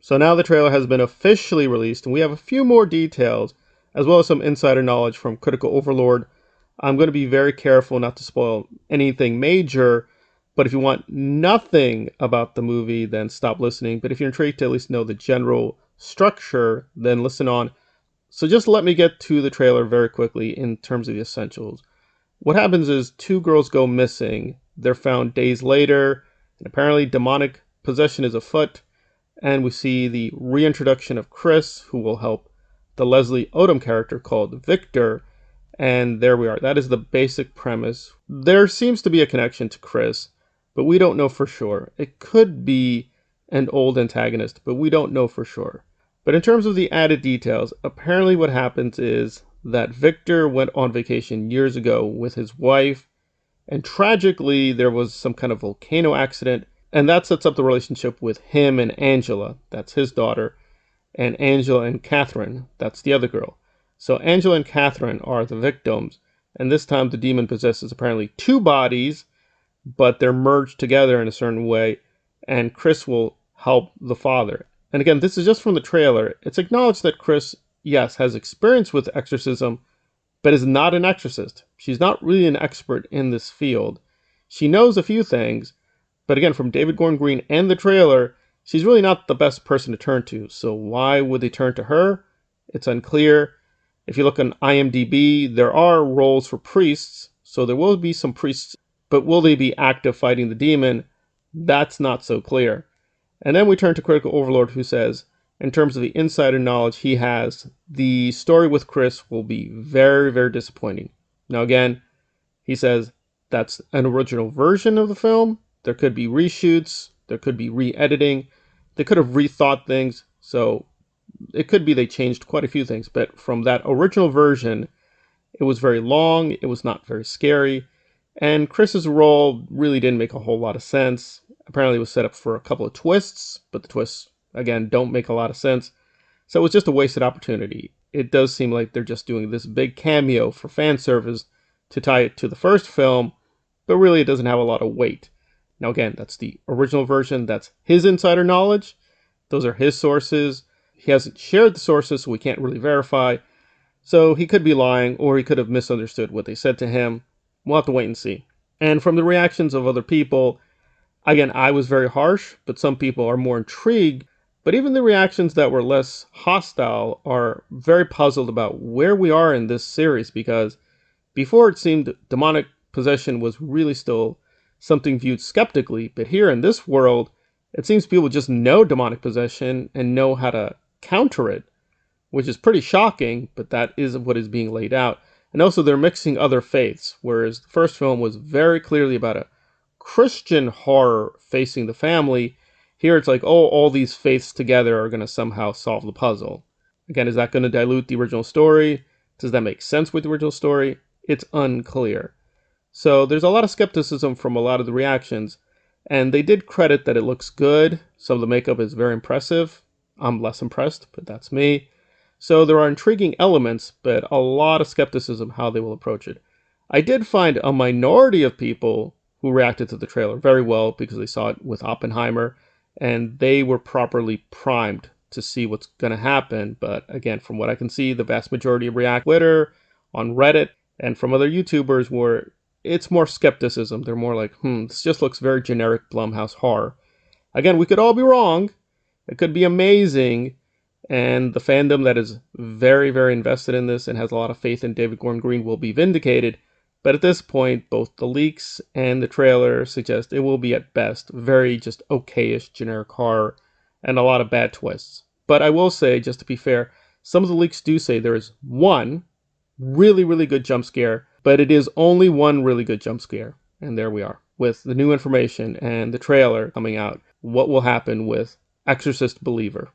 So now the trailer has been officially released, and we have a few more details, as well as some insider knowledge from Critical Overlord. I'm going to be very careful not to spoil anything major, but if you want nothing about the movie, then stop listening. But if you're intrigued to at least know the general structure, then listen on. So just let me get to the trailer very quickly in terms of the essentials. What happens is two girls go missing. They're found days later, and apparently demonic possession is afoot. And we see the reintroduction of Chris, who will help the Leslie Odom character called Victor. And there we are. That is the basic premise. There seems to be a connection to Chris, but we don't know for sure. It could be an old antagonist, but we don't know for sure. But in terms of the added details, apparently what happens is that Victor went on vacation years ago with his wife, and tragically there was some kind of volcano accident, and that sets up the relationship with him and Angela, that's his daughter, and Angela and Catherine, that's the other girl. So Angela and Catherine are the victims, and this time the demon possesses apparently two bodies, but they're merged together in a certain way, and Chris will help the father. And again, this is just from the trailer. It's acknowledged that Chris, yes, has experience with exorcism, but is not an exorcist. She's not really an expert in this field. She knows a few things, but again, from David Gordon Green and the trailer, she's really not the best person to turn to. So why would they turn to her? It's unclear. If you look on IMDb, there are roles for priests, so there will be some priests, but will they be active fighting the demon? That's not so clear. And then we turn to Critical Overlord, who says, in terms of the insider knowledge he has, the story with Chris will be very, very disappointing. Now again, he says that's an original version of the film. There could be reshoots, there could be re-editing, they could have rethought things, so it could be they changed quite a few things, but from that original version, it was very long, it was not very scary, and Chris's role really didn't make a whole lot of sense. Apparently it was set up for a couple of twists, but the twists, again, don't make a lot of sense. So it was just a wasted opportunity. It does seem like they're just doing this big cameo for fan service to tie it to the first film, but really it doesn't have a lot of weight. Now again, that's the original version, that's his insider knowledge, those are his sources. He hasn't shared the sources, so we can't really verify. So he could be lying, or he could have misunderstood what they said to him. We'll have to wait and see. And from the reactions of other people, again, I was very harsh, but some people are more intrigued. But even the reactions that were less hostile are very puzzled about where we are in this series, because before it seemed demonic possession was really still something viewed skeptically, but here in this world, it seems people just know demonic possession and know how to counter it, which is pretty shocking, but that is what is being laid out. And also they're mixing other faiths, whereas the first film was very clearly about a Christian horror facing the family. Here it's like, oh, all these faiths together are going to somehow solve the puzzle. Again, is that going to dilute the original story? Does that make sense with the original story? It's unclear. So there's a lot of skepticism from a lot of the reactions, and they did credit that it looks good. Some of the makeup is very impressive. I'm less impressed, but that's me. So there are intriguing elements, but a lot of skepticism how they will approach it. I did find a minority of people who reacted to the trailer very well because they saw it with Oppenheimer, and they were properly primed to see what's going to happen. But again, from what I can see, the vast majority of react Twitter, on Reddit, and from other YouTubers were it's more skepticism. They're more like, this just looks very generic Blumhouse horror. Again, we could all be wrong. It could be amazing. And the fandom that is very, very invested in this and has a lot of faith in David Gordon Green will be vindicated. But at this point, both the leaks and the trailer suggest it will be at best very just okayish generic horror and a lot of bad twists. But I will say, just to be fair, some of the leaks do say there is one really, really good jump scare, but it is only one really good jump scare. And there we are with the new information and the trailer coming out. What will happen with Exorcist Believer?